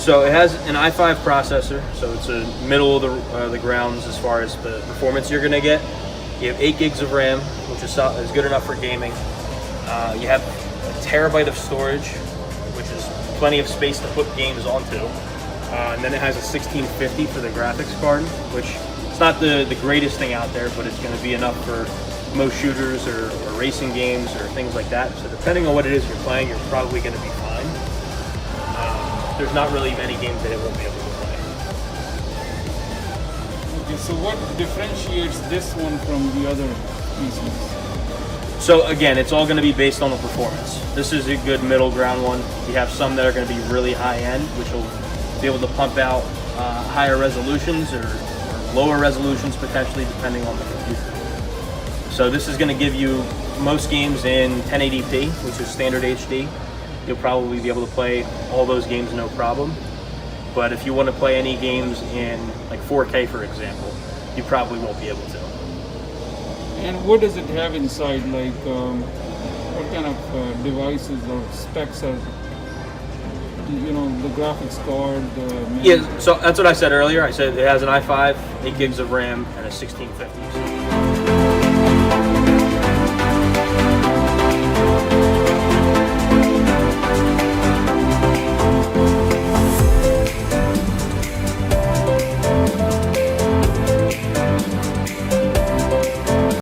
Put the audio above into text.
So it has an i5 processor, so it's a middle of the grounds as far as the performance you're going to get. You have 8 gigs of RAM, which is good enough for gaming. You have a terabyte of storage, which is plenty of space to put games onto. And then it has a 1650 for the graphics card, which it's not the greatest thing out there, but it's going to be enough for most shooters or racing games or things like that. So depending on what it is you're playing, you're probably going to be fine. There's not really many games that it won't be able to play. Okay, so what differentiates this one from the other PCs? So again, it's all going to be based on the performance. This is a good middle ground one. You have some that are going to be really high end, which will be able to pump out higher resolutions or lower resolutions potentially, depending on the computer. So this is going to give you most games in 1080p, which is standard HD. You'll probably be able to play all those games no problem. But if you want to play any games in like 4K, for example, you probably won't be able to. And what does it have inside? Like, what kind of devices or specs are, you know, the graphics card? Yeah, so that's what I said earlier. I said it has an i5, 8 gigs of RAM, and a 1650.